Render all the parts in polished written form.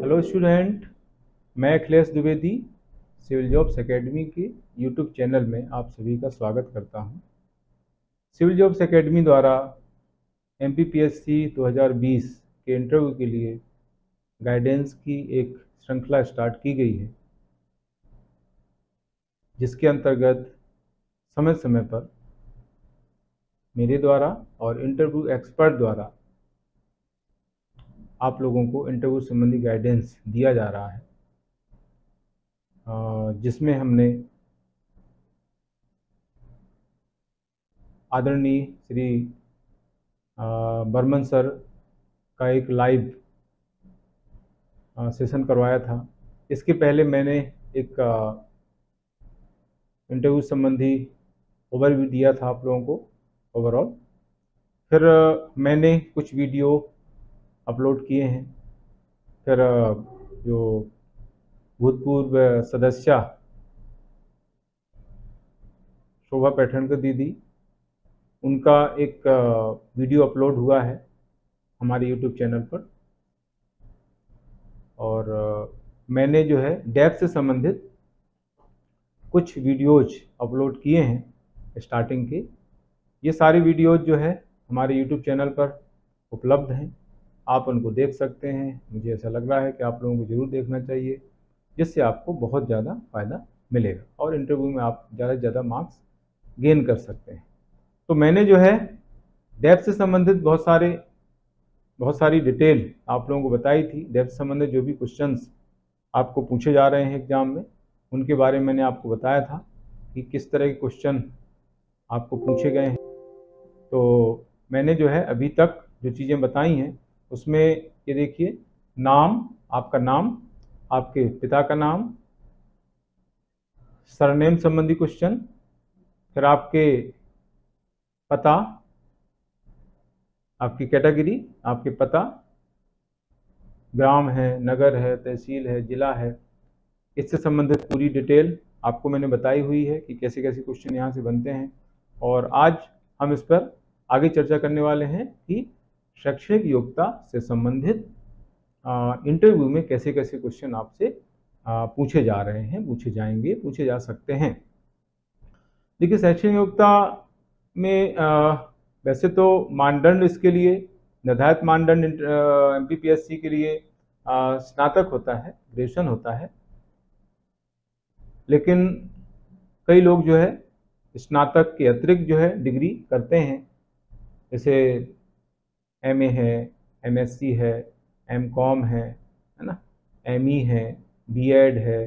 Hello student, मैं Akhilesh Dwivedi civil jobs academy के YouTube channel में आप सभी का स्वागत करता हूं। सिविल जॉब्स एकेडमी द्वारा MPPSC 2020 के इंटरव्यू के लिए गाइडेंस की एक श्रृंखला स्टार्ट की गई है, जिसके अंतर्गत समय समय पर मेरे द्वारा और इंटरव्यू एक्सपर्ट द्वारा आप लोगों को इंटरव्यू संबंधी गाइडेंस दिया जा रहा है, जिसमें हमने आदरणीय श्री बर्मन सर का एक लाइव सेशन करवाया था। इसके पहले मैंने एक इंटरव्यू संबंधी ओवरव्यू दिया था आप लोगों को ओवरऑल। फिर मैंने कुछ वीडियो अपलोड किए हैं। फिर जो भूतपूर्व सदस्य शोभा पैठणकर दीदी, उनका एक वीडियो अपलोड हुआ है हमारे यूट्यूब चैनल पर। और मैंने जो है डैप से संबंधित कुछ वीडियोज अपलोड किए हैं स्टार्टिंग के। ये सारी वीडियोज जो है हमारे यूट्यूब चैनल पर उपलब्ध हैं, आप उनको देख सकते हैं। मुझे ऐसा लग रहा है कि आप लोगों को ज़रूर देखना चाहिए, जिससे आपको बहुत ज़्यादा फ़ायदा मिलेगा और इंटरव्यू में आप ज़्यादा से ज़्यादा मार्क्स गेन कर सकते हैं। तो मैंने जो है डैप से संबंधित बहुत सारी डिटेल आप लोगों को बताई थी। डैप से संबंधित जो भी क्वेश्चंस आपको पूछे जा रहे हैं एग्जाम में, उनके बारे में मैंने आपको बताया था कि किस तरह के क्वेश्चन आपको पूछे गए हैं। तो मैंने जो है अभी तक जो चीज़ें बताई हैं उसमें ये देखिए, नाम, आपका नाम, आपके पिता का नाम, सरनेम संबंधी क्वेश्चन, फिर आपके पता, आपकी कैटेगरी, आपके पता, ग्राम है, नगर है, तहसील है, जिला है, इससे संबंधित पूरी डिटेल आपको मैंने बताई हुई है कि कैसे कैसे क्वेश्चन यहाँ से बनते हैं। और आज हम इस पर आगे चर्चा करने वाले हैं कि शैक्षणिक योग्यता से संबंधित इंटरव्यू में कैसे कैसे क्वेश्चन आपसे पूछे जा रहे हैं, पूछे जाएंगे, पूछे जा सकते हैं। देखिए, शैक्षणिक योग्यता में वैसे तो मानदंड इसके लिए निर्धारित मानदंड MPPSC के लिए स्नातक होता है, ग्रेजुएशन होता है। लेकिन कई लोग जो है स्नातक के अतिरिक्त जो है डिग्री करते हैं, जैसे MA है, MSc है, MCom है ना, ME है, B.Ed है,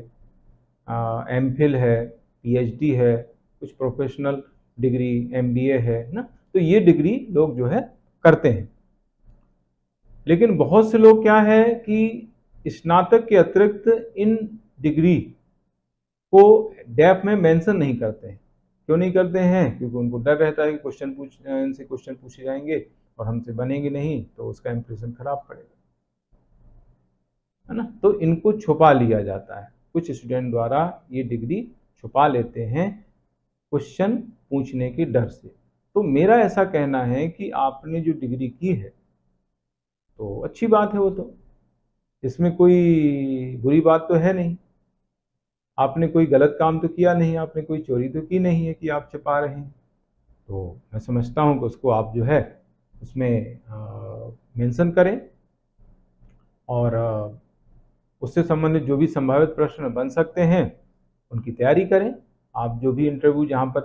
MPhil है, PhD है, कुछ प्रोफेशनल डिग्री MBA है ना। तो ये डिग्री लोग जो है करते हैं। लेकिन बहुत से लोग क्या है कि स्नातक के अतिरिक्त इन डिग्री को डैप में मेंशन नहीं करते हैं। क्यों नहीं करते हैं? क्योंकि उनको डर रहता है कि इनसे क्वेश्चन पूछे जाएंगे और हमसे बनेंगे नहीं, तो उसका इंप्रेशन खराब पड़ेगा, है ना। तो इनको छुपा लिया जाता है। कुछ स्टूडेंट द्वारा ये डिग्री छुपा लेते हैं क्वेश्चन पूछने के डर से। तो मेरा ऐसा कहना है कि आपने जो डिग्री की है तो अच्छी बात है, वो तो इसमें कोई बुरी बात तो है नहीं। आपने कोई गलत काम तो किया नहीं, आपने कोई चोरी तो की नहीं है कि आप छिपा रहे हैं। तो मैं समझता हूँ कि उसको आप जो है उसमें मेंशन करें और उससे संबंधित जो भी संभावित प्रश्न बन सकते हैं उनकी तैयारी करें। आप जो भी इंटरव्यू जहाँ पर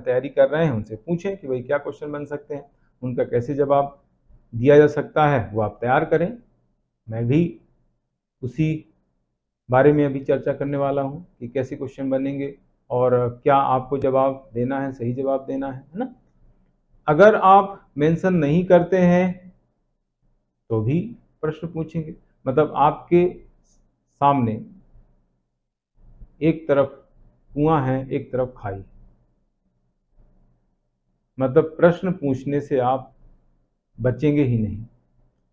तैयारी कर रहे हैं उनसे पूछें कि भाई क्या क्वेश्चन बन सकते हैं, उनका कैसे जवाब दिया जा सकता है, वो आप तैयार करें। मैं भी उसी बारे में अभी चर्चा करने वाला हूँ कि कैसे क्वेश्चन बनेंगे और क्या आपको जवाब देना है, सही जवाब देना है ना। अगर आप मेंशन नहीं करते हैं तो भी प्रश्न पूछेंगे। मतलब आपके सामने एक तरफ कुआं है, एक तरफ खाई, मतलब प्रश्न पूछने से आप बचेंगे ही नहीं।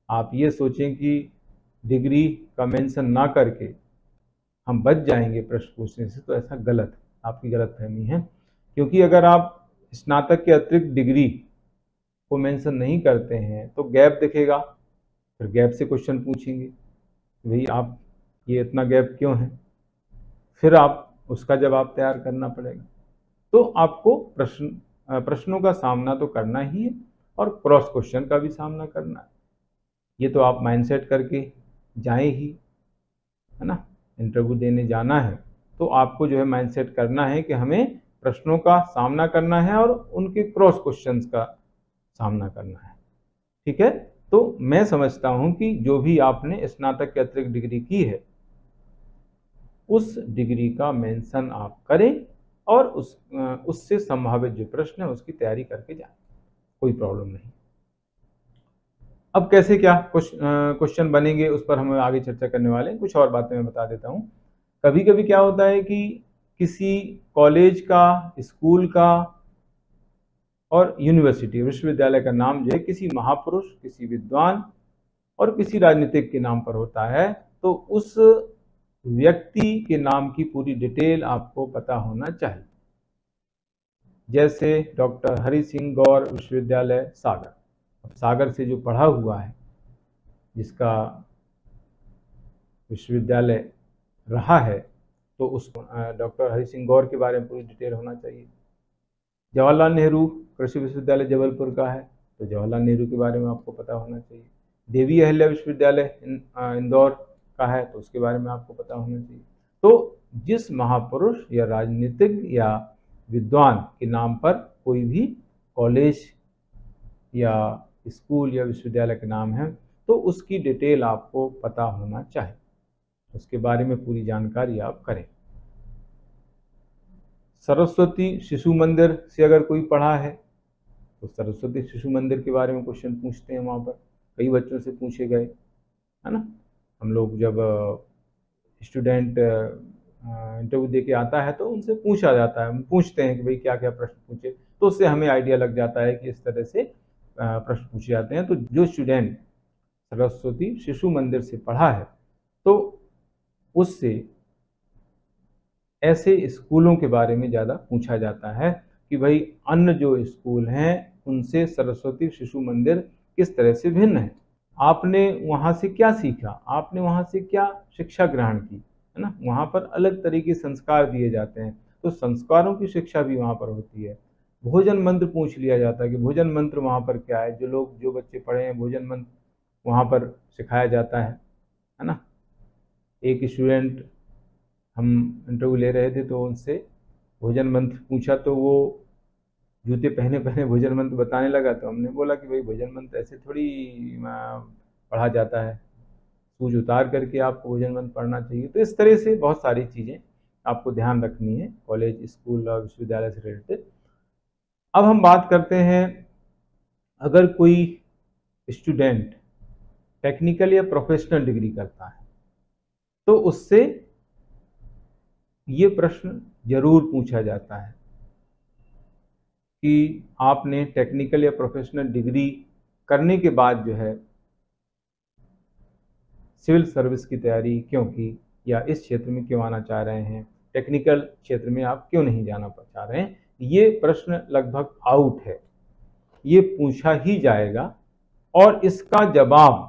आप ये सोचें कि डिग्री का मेंशन ना करके हम बच जाएंगे प्रश्न पूछने से, तो ऐसा गलत है, आपकी गलतफहमी है। क्योंकि अगर आप स्नातक के अतिरिक्त डिग्री को मेंशन नहीं करते हैं तो गैप दिखेगा, फिर गैप से क्वेश्चन पूछेंगे। भाई आप ये इतना गैप क्यों है, फिर आप उसका जवाब तैयार करना पड़ेगा। तो आपको प्रश्नों का सामना तो करना ही है और क्रॉस क्वेश्चन का भी सामना करना है। ये तो आप माइंडसेट करके जाए ही, है ना। इंटरव्यू देने जाना है तो आपको जो है माइंडसेट करना है कि हमें प्रश्नों का सामना करना है और उनके क्रॉस क्वेश्चंस का सामना करना है। ठीक है, तो मैं समझता हूं कि जो भी आपने स्नातक के अतिरिक्त डिग्री की है उस डिग्री का मेंशन आप करें और उससे संभावित जो प्रश्न है उसकी तैयारी करके जाएं, कोई प्रॉब्लम नहीं। अब कैसे क्या क्वेश्चन बनेंगे उस पर हम आगे चर्चा करने वाले हैं। कुछ और बातें मैं बता देता हूं। कभी कभी क्या होता है कि किसी कॉलेज का, स्कूल का और यूनिवर्सिटी, विश्वविद्यालय का नाम जो है किसी महापुरुष, किसी विद्वान और किसी राजनीतिक के नाम पर होता है, तो उस व्यक्ति के नाम की पूरी डिटेल आपको पता होना चाहिए। जैसे डॉक्टर हरि सिंह गौर विश्वविद्यालय सागर, अब सागर से जो पढ़ा हुआ है, जिसका विश्वविद्यालय रहा है, तो उस डॉक्टर हरि सिंह गौर के बारे में पूरी डिटेल होना चाहिए। जवाहरलाल नेहरू कृषि विश्वविद्यालय जबलपुर का है तो जवाहरलाल नेहरू के बारे में आपको पता होना चाहिए। देवी अहिल्या विश्वविद्यालय इंदौर का है तो उसके बारे में आपको पता होना चाहिए। तो जिस महापुरुष या राजनीतिक या विद्वान के नाम पर कोई भी कॉलेज या स्कूल या विश्वविद्यालय के नाम है तो उसकी डिटेल आपको पता होना चाहिए, उसके बारे में पूरी जानकारी आप करें। सरस्वती शिशु मंदिर से अगर कोई पढ़ा है तो सरस्वती शिशु मंदिर के बारे में क्वेश्चन पूछते हैं, वहाँ पर कई बच्चों से पूछे गए, है ना। हम लोग जब स्टूडेंट इंटरव्यू दे के आता है तो उनसे पूछा जाता है, हम पूछते हैं कि भाई क्या क्या प्रश्न पूछे, तो उससे हमें आइडिया लग जाता है कि इस तरह से प्रश्न पूछे जाते हैं। तो जो स्टूडेंट सरस्वती शिशु मंदिर से पढ़ा है तो उससे ऐसे स्कूलों के बारे में ज़्यादा पूछा जाता है कि भाई अन्य जो स्कूल हैं उनसे सरस्वती शिशु मंदिर किस तरह से भिन्न है, आपने वहाँ से क्या सीखा, आपने वहाँ से क्या शिक्षा ग्रहण की, है ना। वहाँ पर अलग तरीके संस्कार दिए जाते हैं तो संस्कारों की शिक्षा भी वहाँ पर होती है। भोजन मंत्र पूछ लिया जाता है कि भोजन मंत्र वहाँ पर क्या है, जो बच्चे पढ़े हैं भोजन मंत्र वहाँ पर सिखाया जाता है ना। एक स्टूडेंट, हम इंटरव्यू ले रहे थे तो उनसे भोजन मंत्र पूछा तो वो जूते पहने पहने भोजन मंत्र बताने लगा, तो हमने बोला कि भाई भोजन मंत्र ऐसे थोड़ी पढ़ा जाता है, शूज उतार करके आपको भोजन मंत्र पढ़ना चाहिए। तो इस तरह से बहुत सारी चीज़ें आपको ध्यान रखनी है कॉलेज, स्कूल और विश्वविद्यालय से रिलेटेड। अब हम बात करते हैं, अगर कोई स्टूडेंट टेक्निकल या प्रोफेशनल डिग्री करता है तो उससे ये प्रश्न जरूर पूछा जाता है कि आपने टेक्निकल या प्रोफेशनल डिग्री करने के बाद जो है सिविल सर्विस की तैयारी क्यों की, या इस क्षेत्र में क्यों आना चाह रहे हैं, टेक्निकल क्षेत्र में आप क्यों नहीं जाना चाह रहे हैं। ये प्रश्न लगभग आउट है, ये पूछा ही जाएगा और इसका जवाब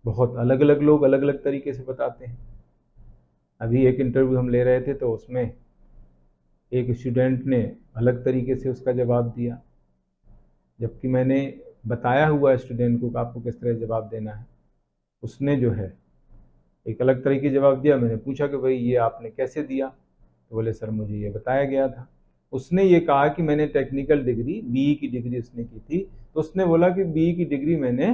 बहुत अलग अलग लोग अलग अलग तरीके से बताते हैं। अभी एक इंटरव्यू हम ले रहे थे तो उसमें एक स्टूडेंट ने अलग तरीके से उसका जवाब दिया, जबकि मैंने बताया हुआ स्टूडेंट को कि आपको किस तरह जवाब देना है, उसने जो है एक अलग तरीके जवाब दिया। मैंने पूछा कि भाई ये आपने कैसे दिया, तो बोले सर मुझे ये बताया गया था। उसने ये कहा कि मैंने टेक्निकल डिग्री बीई की डिग्री उसने की थी, तो उसने बोला कि बीई की डिग्री मैंने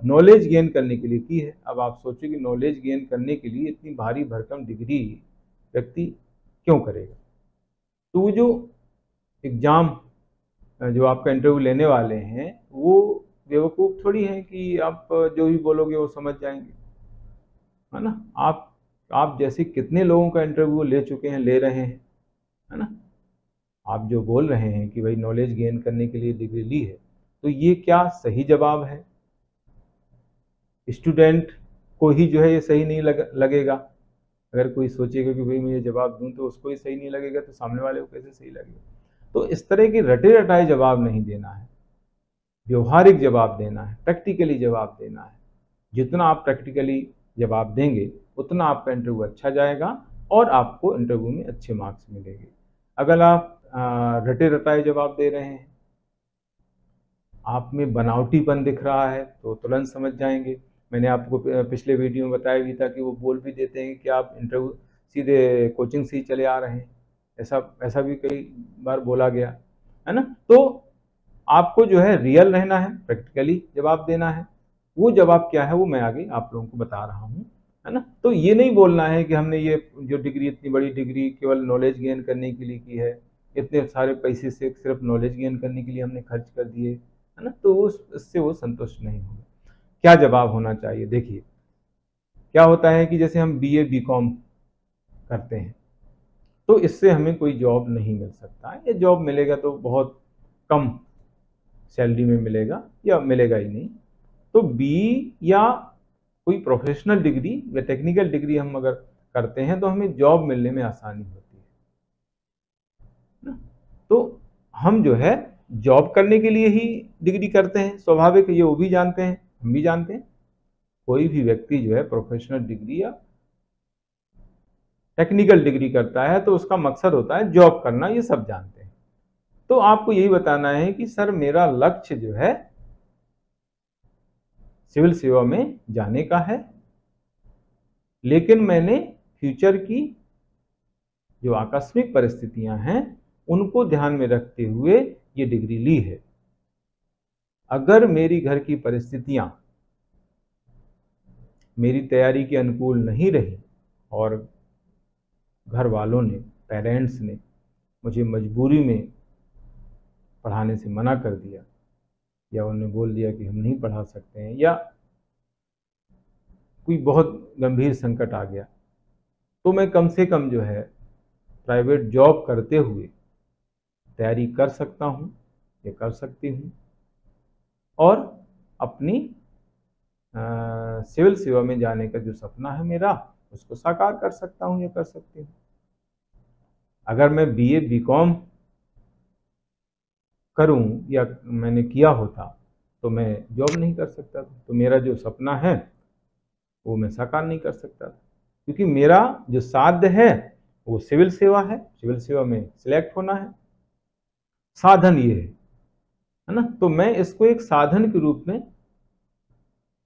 नॉलेज गेन करने के लिए की है। अब आप सोचिए कि नॉलेज गेन करने के लिए इतनी भारी भरकम डिग्री व्यक्ति क्यों करेगा। तो वो जो एग्ज़ाम, जो आपका इंटरव्यू लेने वाले हैं वो बेवकूफ़ थोड़ी हैं कि आप जो भी बोलोगे वो समझ जाएंगे, है ना। आप जैसे कितने लोगों का इंटरव्यू ले चुके हैं, ले रहे हैं, है ना। आप जो बोल रहे हैं कि भाई नॉलेज गेन करने के लिए डिग्री ली है, तो ये क्या सही जवाब है? स्टूडेंट को ही जो है ये सही नहीं लगेगा। अगर कोई सोचेगा कि भाई मैं ये जवाब दूं तो उसको ही सही नहीं लगेगा, तो सामने वाले को कैसे सही लगेगा। तो इस तरह के रटे रटाए जवाब नहीं देना है। व्यवहारिक जवाब देना है, प्रैक्टिकली जवाब देना है। जितना आप प्रैक्टिकली जवाब देंगे उतना आपका इंटरव्यू अच्छा जाएगा और आपको इंटरव्यू में अच्छे मार्क्स मिलेंगे। अगर आप रटे रटाए जवाब दे रहे हैं, आप में बनावटीपन दिख रहा है, तो तुरंत समझ जाएंगे। मैंने आपको पिछले वीडियो में बताया भी था कि वो बोल भी देते हैं कि आप इंटरव्यू सीधे कोचिंग से ही चले आ रहे हैं, ऐसा भी कई बार बोला गया है ना। तो आपको जो है रियल रहना है, प्रैक्टिकली जवाब देना है। वो जवाब क्या है वो मैं आगे आप लोगों को बता रहा हूँ, है ना। तो ये नहीं बोलना है कि हमने ये जो डिग्री, इतनी बड़ी डिग्री केवल नॉलेज गेन करने के लिए की है, इतने सारे पैसे से सिर्फ नॉलेज गेन करने के लिए हमने खर्च कर दिए, है ना। तो उससे वो संतुष्ट नहीं होगा। क्या जवाब होना चाहिए, देखिए क्या होता है कि जैसे हम BA BCom करते हैं तो इससे हमें कोई जॉब नहीं मिल सकता है, या जॉब मिलेगा तो बहुत कम सैलरी में मिलेगा या मिलेगा ही नहीं। तो बी या कोई प्रोफेशनल डिग्री या टेक्निकल डिग्री हम अगर करते हैं तो हमें जॉब मिलने में आसानी होती है ना। तो हम जो है जॉब करने के लिए ही डिग्री करते हैं, स्वाभाविक, ये वो भी जानते हैं, हम भी जानते हैं। कोई भी व्यक्ति जो है प्रोफेशनल डिग्री या टेक्निकल डिग्री करता है तो उसका मकसद होता है जॉब करना, ये सब जानते हैं। तो आपको यही बताना है कि सर मेरा लक्ष्य जो है सिविल सेवा में जाने का है, लेकिन मैंने फ्यूचर की जो आकस्मिक परिस्थितियां हैं उनको ध्यान में रखते हुए ये डिग्री ली है। अगर मेरी घर की परिस्थितियां मेरी तैयारी के अनुकूल नहीं रही और घर वालों ने, पेरेंट्स ने मुझे मजबूरी में पढ़ाने से मना कर दिया, या उन्होंने बोल दिया कि हम नहीं पढ़ा सकते हैं, या कोई बहुत गंभीर संकट आ गया, तो मैं कम से कम जो है प्राइवेट जॉब करते हुए तैयारी कर सकता हूँ या कर सकती हूँ, और अपनी सिविल सेवा में जाने का जो सपना है मेरा उसको साकार कर सकता हूँ या कर सकती हूँ। अगर मैं BA BCom करूं या मैंने किया होता तो मैं जॉब नहीं कर सकता था, तो मेरा जो सपना है वो मैं साकार नहीं कर सकता था, क्योंकि मेरा जो साध्य है वो सिविल सेवा है, सिविल सेवा में सिलेक्ट होना है। साधन ये है ना, तो मैं इसको एक साधन के रूप में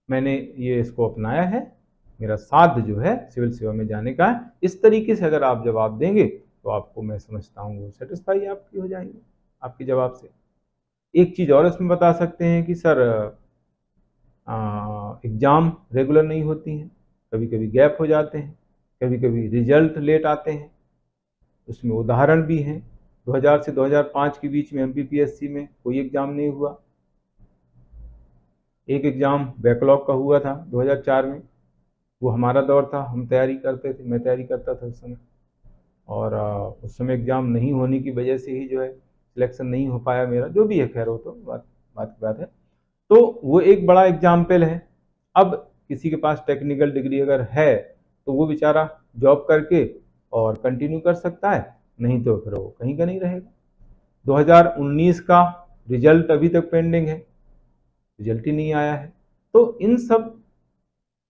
मैंने ये इसको अपनाया है। मेरा साध्य जो है सिविल सेवा में जाने का है। इस तरीके से अगर आप जवाब देंगे तो आपको मैं समझता हूँ वो सेटिस्फाई आपकी हो जाएंगे आपके जवाब से। एक चीज़ और इसमें बता सकते हैं कि सर एग्ज़ाम रेगुलर नहीं होती हैं, कभी कभी गैप हो जाते हैं, कभी कभी रिजल्ट लेट आते हैं। उसमें उदाहरण भी हैं। 2000 से 2005 के बीच में MPPSC में कोई एग्ज़ाम नहीं हुआ। एक एग्ज़ाम बैकलॉग का हुआ था 2004 में, वो हमारा दौर था, हम तैयारी करते थे, मैं तैयारी करता था उस समय, और उस समय एग्ज़ाम नहीं होने की वजह से ही जो है सिलेक्शन नहीं हो पाया मेरा, जो भी है, खैर वो तो बात की बात है। तो वो एक बड़ा एग्जाम्पल है। अब किसी के पास टेक्निकल डिग्री अगर है तो वो बेचारा जॉब करके और कंटिन्यू कर सकता है, नहीं तो फिर वो कहीं का नहीं रहेगा। 2019 का रिजल्ट अभी तक पेंडिंग है, रिजल्ट ही नहीं आया है। तो इन सब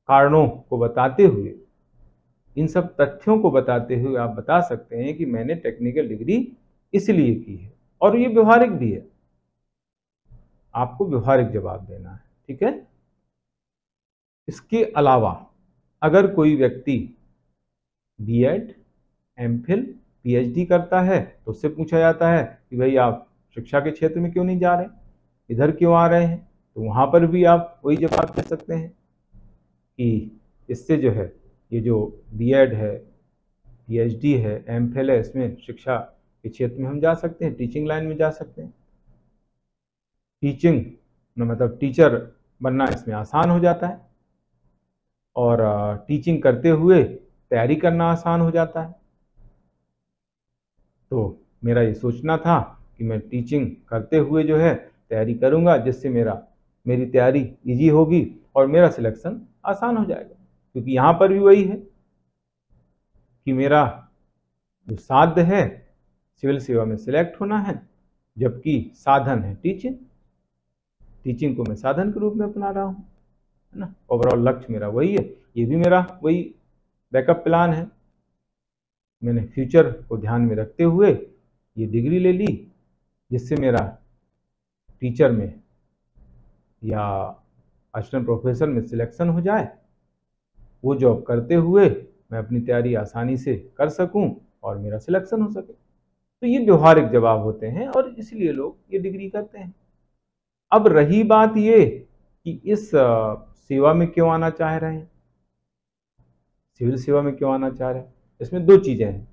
कारणों को बताते हुए, इन सब तथ्यों को बताते हुए आप बता सकते हैं कि मैंने टेक्निकल डिग्री इसलिए की है, और ये व्यवहारिक भी है। आपको व्यवहारिक जवाब देना है, ठीक है। इसके अलावा अगर कोई व्यक्ति B.Ed, MPhil, PhD करता है तो उससे पूछा जाता है कि भाई आप शिक्षा के क्षेत्र में क्यों नहीं जा रहे, इधर क्यों आ रहे हैं, तो वहाँ पर भी आप वही जवाब दे सकते हैं कि इससे जो है ये जो B.Ed है, PhD है, MPhil है, इसमें शिक्षा के क्षेत्र में हम जा सकते हैं, टीचिंग लाइन में जा सकते हैं। टीचिंग मतलब टीचर बनना इसमें आसान हो जाता है, और टीचिंग करते हुए तैयारी करना आसान हो जाता है। तो मेरा ये सोचना था कि मैं टीचिंग करते हुए जो है तैयारी करूँगा, जिससे मेरी तैयारी इजी होगी और मेरा सिलेक्शन आसान हो जाएगा, क्योंकि यहाँ पर भी वही है कि मेरा जो साध्य है सिविल सेवा में सिलेक्ट होना है, जबकि साधन है टीचिंग। टीचिंग को मैं साधन के रूप में अपना रहा हूँ, है ना। ओवरऑल लक्ष्य मेरा वही है, ये भी मेरा वही बैकअप प्लान है। मैंने फ्यूचर को ध्यान में रखते हुए ये डिग्री ले ली, जिससे मेरा टीचर में या असिस्टेंट प्रोफेसर में सिलेक्शन हो जाए, वो जॉब करते हुए मैं अपनी तैयारी आसानी से कर सकूं और मेरा सिलेक्शन हो सके। तो ये व्यवहारिक जवाब होते हैं और इसलिए लोग ये डिग्री करते हैं। अब रही बात ये कि इस सेवा में क्यों आना चाह रहे हैं, सिविल सेवा में क्यों आना चाह रहे हैं, इसमें दो चीजें हैं।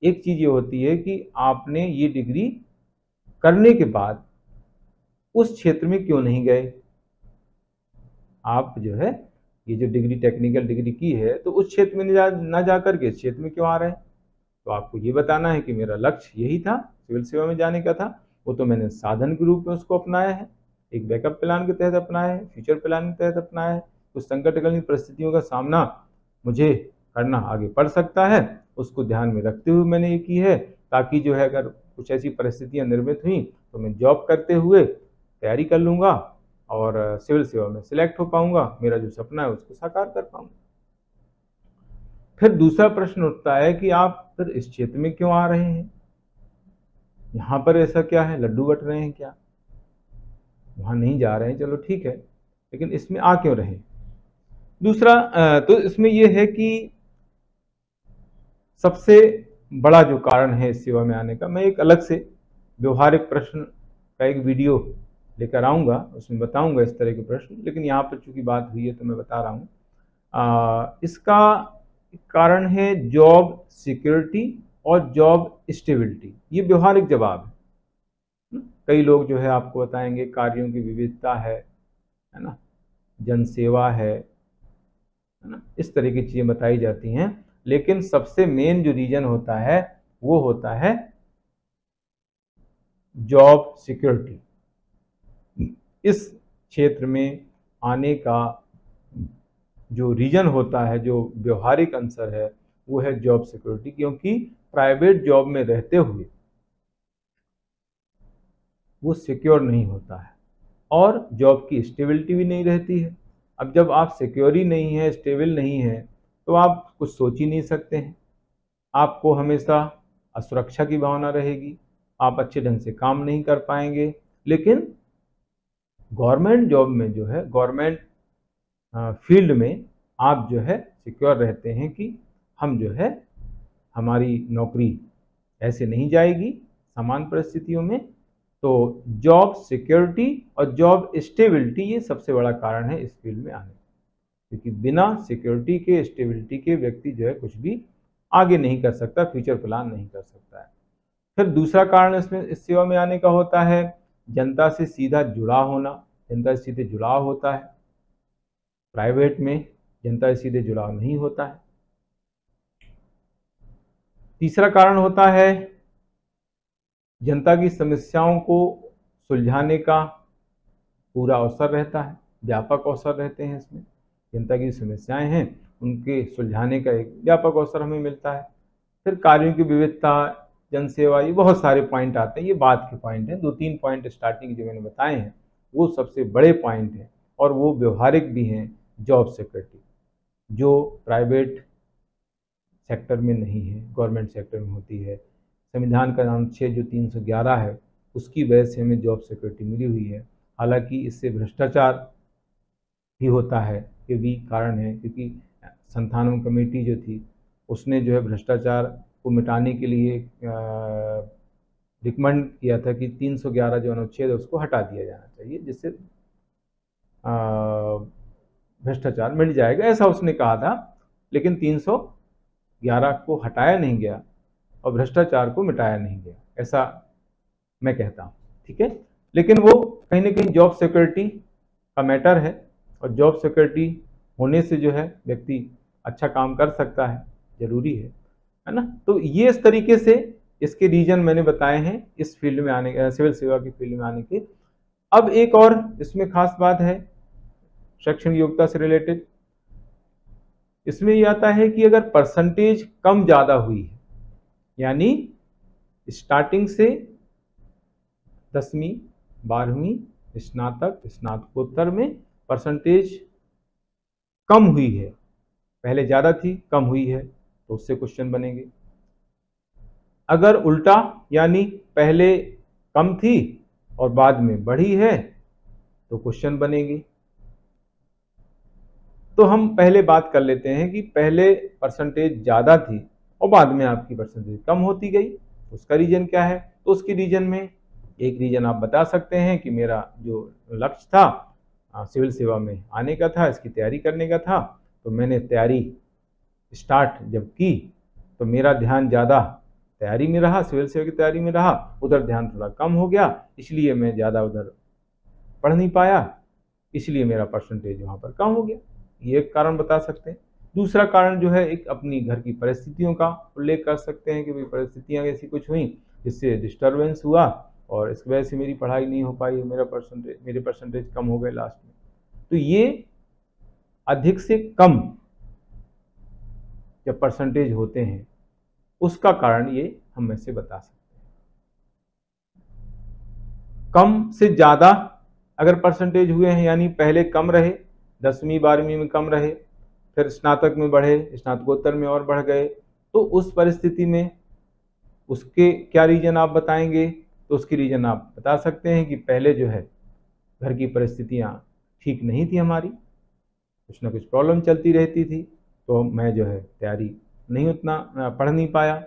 एक चीज ये होती है कि आपने ये डिग्री करने के बाद उस क्षेत्र में क्यों नहीं गए। आप जो है ये जो डिग्री टेक्निकल डिग्री की है तो उस क्षेत्र में ना जा करके इस क्षेत्र में क्यों आ रहे हैं। तो आपको ये बताना है कि मेरा लक्ष्य यही था, सिविल सेवा में जाने का था, वो तो मैंने साधन के रूप में उसको अपनाया है, एक बैकअप प्लान के तहत अपनाया है, फ्यूचर प्लान के तहत अपनाया है। कुछ संकटकालीन परिस्थितियों का सामना मुझे करना आगे पड़ सकता है, उसको ध्यान में रखते हुए मैंने ये की है, ताकि जो है अगर कुछ ऐसी परिस्थितियां निर्मित हुई तो मैं जॉब करते हुए तैयारी कर लूँगा और सिविल सेवा में सिलेक्ट हो पाऊंगा, मेरा जो सपना है उसको साकार कर पाऊंगा। फिर दूसरा प्रश्न उठता है कि आप फिर इस क्षेत्र में क्यों आ रहे हैं, यहाँ पर ऐसा क्या है, लड्डू बट रहे हैं क्या, वहाँ नहीं जा रहे हैं, चलो ठीक है, लेकिन इसमें आ क्यों रहे। दूसरा तो इसमें यह है कि सबसे बड़ा जो कारण है इस सेवा में आने का, मैं एक अलग से व्यवहारिक प्रश्न का एक वीडियो लेकर आऊँगा, उसमें बताऊँगा इस तरह के प्रश्न, लेकिन यहाँ पर चूंकि बात हुई है तो मैं बता रहा हूँ। इसका कारण है जॉब सिक्योरिटी और जॉब स्टेबिलिटी, ये व्यवहारिक जवाब है। कई लोग जो है आपको बताएंगे कार्यों की विविधता है ना, जनसेवा है ना, इस तरह की चीज़ें बताई जाती हैं, लेकिन सबसे मेन जो रीजन होता है वो होता है जॉब सिक्योरिटी। इस क्षेत्र में आने का जो रीजन होता है, जो व्यवहारिक आंसर है, वो है जॉब सिक्योरिटी, क्योंकि प्राइवेट जॉब में रहते हुए वो सिक्योर नहीं होता है और जॉब की स्टेबिलिटी भी नहीं रहती है। अब जब आप सिक्योर ही नहीं है, स्टेबल नहीं है, तो आप कुछ सोच ही नहीं सकते हैं, आपको हमेशा असुरक्षा की भावना रहेगी, आप अच्छे ढंग से काम नहीं कर पाएंगे। लेकिन गवर्नमेंट जॉब में जो है, गवर्नमेंट फील्ड में आप जो है सिक्योर रहते हैं कि हम जो है हमारी नौकरी ऐसे नहीं जाएगी समान परिस्थितियों में। तो जॉब सिक्योरिटी और जॉब स्टेबिलिटी ये सबसे बड़ा कारण है इस फील्ड में आने, क्योंकि बिना सिक्योरिटी के, स्टेबिलिटी के व्यक्ति जो है कुछ भी आगे नहीं कर सकता, फ्यूचर प्लान नहीं कर सकता है। फिर दूसरा कारण इसमें इस सेवा में आने का होता है जनता से सीधा जुड़ा होना, जनता से सीधे जुड़ाव होता है, प्राइवेट में जनता से सीधे जुड़ाव नहीं होता है। तीसरा कारण होता है जनता की समस्याओं को सुलझाने का पूरा अवसर रहता है, व्यापक अवसर रहते हैं इसमें, जनता की समस्याएं हैं उनके सुलझाने का एक व्यापक अवसर हमें मिलता है। फिर कार्यों की विविधता, जनसेवा, ये बहुत सारे पॉइंट आते हैं, ये बात के पॉइंट हैं, 2-3 पॉइंट स्टार्टिंग जो मैंने बताए हैं वो सबसे बड़े पॉइंट हैं और वो व्यवहारिक भी हैं। जॉब सिक्योरिटी जो प्राइवेट सेक्टर में नहीं है, गवर्नमेंट सेक्टर में होती है, संविधान का अनुच्छेद जो 311 है उसकी वजह से हमें जॉब सिक्योरिटी मिली हुई है। हालांकि इससे भ्रष्टाचार भी होता है, ये भी कारण है, क्योंकि संथानम कमेटी जो थी उसने जो है भ्रष्टाचार को मिटाने के लिए रिकमेंड किया था कि 311 जो अनुच्छेद है उसको हटा दिया जाना चाहिए, जिससे भ्रष्टाचार मिट जाएगा, ऐसा उसने कहा था। लेकिन 311 को हटाया नहीं गया और भ्रष्टाचार को मिटाया नहीं गया, ऐसा मैं कहता हूँ, ठीक है। लेकिन वो कहीं ना कहीं जॉब सिक्योरिटी का मैटर है और जॉब सिक्योरिटी होने से जो है व्यक्ति अच्छा काम कर सकता है, जरूरी है ना। तो ये इस तरीके से इसके रीजन मैंने बताए हैं इस फील्ड में आने के, सिविल सेवा की फील्ड में आने के। अब एक और इसमें खास बात है शैक्षणिक योग्यता से रिलेटेड, इसमें ये आता है कि अगर परसेंटेज कम ज़्यादा हुई है, यानी स्टार्टिंग से 10वीं 12वीं स्नातक स्नातकोत्तर में परसेंटेज कम हुई है, पहले ज़्यादा थी कम हुई है, तो उससे क्वेश्चन बनेंगे। अगर उल्टा यानी पहले कम थी और बाद में बढ़ी है तो क्वेश्चन बनेगी। तो हम पहले बात कर लेते हैं कि पहले परसेंटेज ज़्यादा थी और बाद में आपकी परसेंटेज कम होती गई, उसका रीजन क्या है? तो उसके रीजन में एक रीजन आप बता सकते हैं कि मेरा जो लक्ष्य था सिविल सेवा में आने का था, इसकी तैयारी करने का था, तो मैंने तैयारी स्टार्ट जब की तो मेरा ध्यान ज़्यादा तैयारी में रहा, सिविल सेवा की तैयारी में रहा, उधर ध्यान थोड़ा कम हो गया, इसलिए मैं ज़्यादा उधर पढ़ नहीं पाया, इसलिए मेरा परसेंटेज वहाँ पर कम हो गया। ये एक कारण बता सकते हैं। दूसरा कारण जो है एक अपनी घर की परिस्थितियों का उल्लेख कर सकते हैं कि भाई परिस्थितियाँ ऐसी कुछ हुई जिससे डिस्टर्बेंस हुआ और इस वजह से मेरी पढ़ाई नहीं हो पाई, मेरे परसेंटेज कम हो गए लास्ट में। तो ये अधिक से कम जब परसेंटेज होते हैं उसका कारण ये हम ऐसे बता सकते हैं। कम से ज़्यादा अगर परसेंटेज हुए हैं यानी पहले कम रहे, 10वीं 12वीं में कम रहे, फिर स्नातक में बढ़े, स्नातकोत्तर में और बढ़ गए, तो उस परिस्थिति में उसके क्या रीजन आप बताएंगे? तो उसकी रीजन आप बता सकते हैं कि पहले जो है घर की परिस्थितियाँ ठीक नहीं थी हमारी, कुछ ना कुछ प्रॉब्लम चलती रहती थी, तो मैं जो है तैयारी नहीं उतना पढ़ नहीं पाया,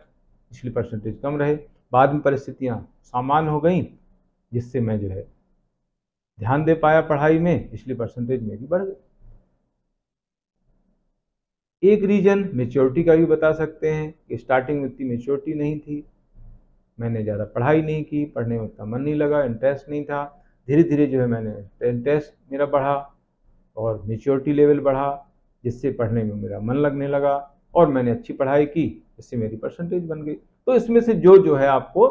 इसलिए परसेंटेज कम रहे। बाद में परिस्थितियाँ सामान्य हो गई जिससे मैं जो है ध्यान दे पाया पढ़ाई में, इसलिए परसेंटेज मेरी बढ़ गई। एक रीजन मेच्योरिटी का भी बता सकते हैं कि स्टार्टिंग में इतनी मेच्योरिटी नहीं थी, मैंने ज़्यादा पढ़ाई नहीं की, पढ़ने में उतना मन नहीं लगा, इंटरेस्ट नहीं था, धीरे धीरे जो है मैंने इंटरेस्ट मेरा बढ़ा और मेच्योरिटी लेवल बढ़ा, जिससे पढ़ने में मेरा मन लगने लगा और मैंने अच्छी पढ़ाई की, इससे मेरी परसेंटेज बन गई। तो इसमें से जो है आपको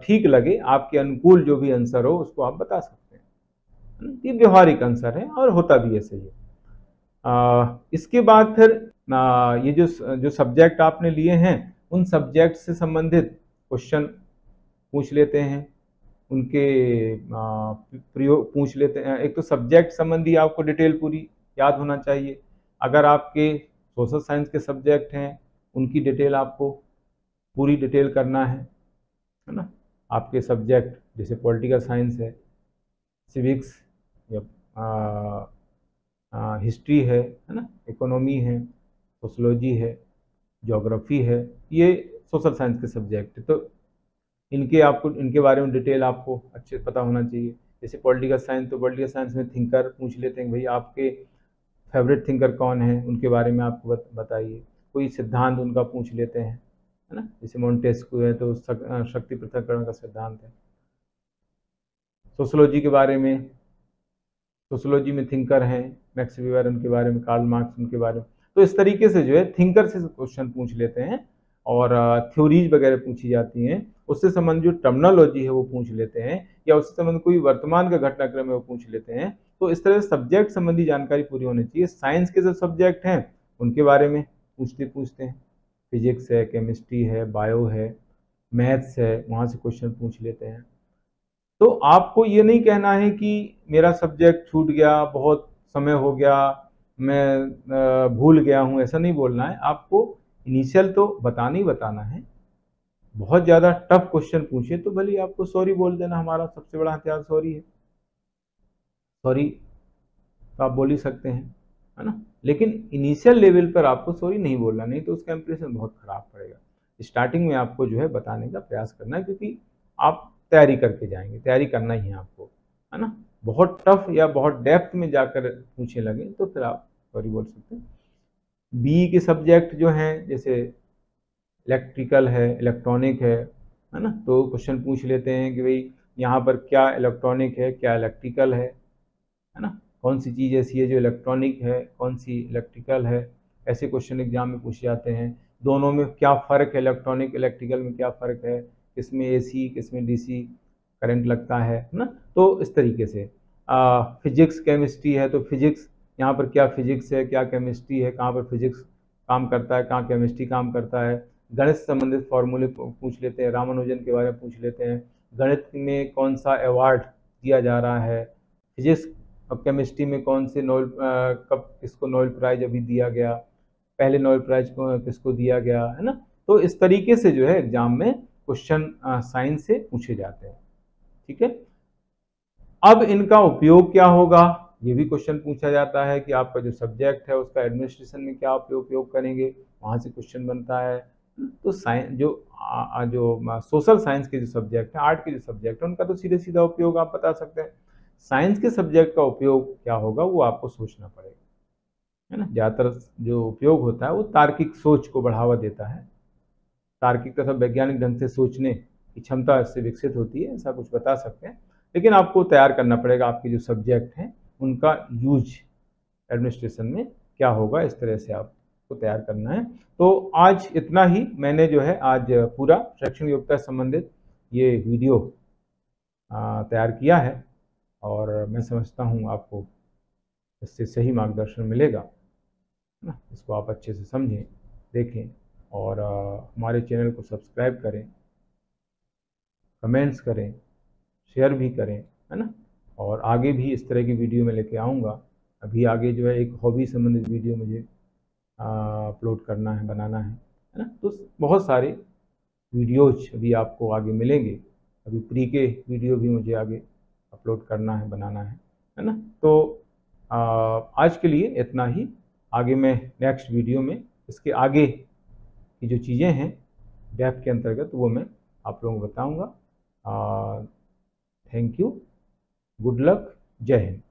ठीक लगे, आपके अनुकूल जो भी आंसर हो उसको आप बता सकते हैं। ये व्यवहारिक आंसर है और होता भी ऐसे ही है। इसके बाद फिर ये जो सब्जेक्ट आपने लिए हैं उन सब्जेक्ट से संबंधित क्वेश्चन पूछ लेते हैं, उनके प्रयोग पूछ लेते हैं। एक तो सब्जेक्ट संबंधी आपको डिटेल पूरी याद होना चाहिए। अगर आपके सोशल साइंस के सब्जेक्ट हैं उनकी डिटेल आपको पूरी डिटेल करना है ना। आपके सब्जेक्ट जैसे पॉलिटिकल साइंस है, सिविक्स या हिस्ट्री है ना, इकोनॉमी है, सोशलॉजी है, ज्योग्राफी है, ये सोशल साइंस के सब्जेक्ट है। तो इनके बारे में डिटेल आपको अच्छे पता होना चाहिए। जैसे पॉलिटिकल साइंस, तो पॉलिटिकल साइंस में थिंकर पूछ लेते हैं, भाई आपके फेवरेट थिंकर कौन है, उनके बारे में आपको बताइए। कोई सिद्धांत उनका पूछ लेते हैं, है ना, जैसे मोंटेस्क्यू है तो शक्ति पृथक्करण का सिद्धांत है। सोशलॉजी के बारे में, सोशलॉजी में थिंकर हैं मैक्स वेबर, उनके बारे में, कार्ल मार्क्स, उनके बारे में। तो इस तरीके से जो है थिंकर से क्वेश्चन पूछ लेते हैं और थ्योरीज वगैरह पूछी जाती हैं, उससे संबंधित जो टर्मिनोलॉजी है वो पूछ लेते हैं, या उससे संबंधित कोई वर्तमान का घटनाक्रम है वो पूछ लेते हैं। तो इस तरह से सब्जेक्ट संबंधी जानकारी पूरी होनी चाहिए। साइंस के जो सब्जेक्ट हैं उनके बारे में पूछते हैं, फिजिक्स है, केमिस्ट्री है, बायो है, मैथ्स है, वहाँ से क्वेश्चन पूछ लेते हैं। तो आपको ये नहीं कहना है कि मेरा सब्जेक्ट छूट गया, बहुत समय हो गया, मैं भूल गया हूँ, ऐसा नहीं बोलना है आपको। इनिशियल तो बताना ही बताना है। बहुत ज़्यादा टफ क्वेश्चन पूछे तो भले आपको सॉरी बोल देना, हमारा सबसे बड़ा हथियार सॉरी है, सॉरी तो आप बोल ही सकते हैं, है ना। लेकिन इनिशियल लेवल पर आपको सॉरी नहीं बोलना, नहीं तो उसका इंप्रेशन बहुत खराब पड़ेगा। स्टार्टिंग में आपको जो है बताने का प्रयास करना है, क्योंकि आप तैयारी करके जाएंगे, तैयारी करना ही है आपको, है ना। बहुत टफ या बहुत डेप्थ में जाकर पूछने लगे तो फिर आप सॉरी बोल सकते हैं। बी के सब्जेक्ट जो हैं जैसे इलेक्ट्रिकल है, इलेक्ट्रॉनिक है ना, तो क्वेश्चन पूछ लेते हैं कि भाई यहाँ पर क्या इलेक्ट्रॉनिक है, क्या इलेक्ट्रिकल है ना, कौन सी चीज़ ऐसी है जो इलेक्ट्रॉनिक है, कौन सी इलेक्ट्रिकल है। ऐसे क्वेश्चन एग्जाम में पूछे जाते हैं। दोनों में क्या फ़र्क है, इलेक्ट्रॉनिक इलेक्ट्रिकल में क्या फ़र्क है, किसमें एसी किसमें डीसी करंट लगता है ना। तो इस तरीके से फिजिक्स केमिस्ट्री है तो फिजिक्स, यहाँ पर क्या फिजिक्स है, क्या केमिस्ट्री है, कहाँ पर फिजिक्स काम करता है, कहाँ केमिस्ट्री काम करता है। गणित से संबंधित फॉर्मूले पूछ लेते हैं, रामानुजन के बारे में पूछ लेते हैं। गणित में कौन सा अवार्ड दिया जा रहा है, फिजिक्स और केमिस्ट्री में कौन से नोबेल कब किसको नोबेल प्राइज अभी दिया गया, पहले नोबेल प्राइज को किसको दिया गया, है ना। तो इस तरीके से जो है एग्जाम में क्वेश्चन साइंस से पूछे जाते हैं। ठीक है, अब इनका उपयोग क्या होगा, ये भी क्वेश्चन पूछा जाता है कि आपका जो सब्जेक्ट है उसका एडमिनिस्ट्रेशन में क्या उपयोग करेंगे, वहाँ से क्वेश्चन बनता है। तो साइंस जो सोशल साइंस के जो सब्जेक्ट है, आर्ट के जो सब्जेक्ट है, उनका तो सीधे सीधा उपयोग आप बता सकते हैं। साइंस के सब्जेक्ट का उपयोग क्या होगा वो आपको सोचना पड़ेगा, है ना। ज़्यादातर जो उपयोग होता है वो तार्किक सोच को बढ़ावा देता है, तार्किक तथा वैज्ञानिक ढंग से सोचने की क्षमता इससे विकसित होती है, ऐसा कुछ बता सकते हैं। लेकिन आपको तैयार करना पड़ेगा, आपके जो सब्जेक्ट हैं उनका यूज एडमिनिस्ट्रेशन में क्या होगा, इस तरह से आपको तैयार करना है। तो आज इतना ही, मैंने जो है आज पूरा शैक्षणिक योग्यता से संबंधित ये वीडियो तैयार किया है, और मैं समझता हूँ आपको इससे सही मार्गदर्शन मिलेगा, है ना। इसको आप अच्छे से समझें, देखें, और हमारे चैनल को सब्सक्राइब करें, कमेंट्स करें, शेयर भी करें, है ना। और आगे भी इस तरह की वीडियो मैं लेके आऊँगा। अभी आगे जो है एक हॉबी संबंधित वीडियो मुझे अपलोड करना है, बनाना है ना। तो बहुत सारे वीडियोज अभी आपको आगे मिलेंगे। अभी प्री के वीडियो भी मुझे आगे अपलोड करना है, बनाना है ना। तो आज के लिए इतना ही। आगे मैं नेक्स्ट वीडियो में इसके आगे की जो चीज़ें हैं डेफ के अंतर्गत वो मैं आप लोगों को बताऊंगा। थैंक यू, गुड लक, जय हिंद।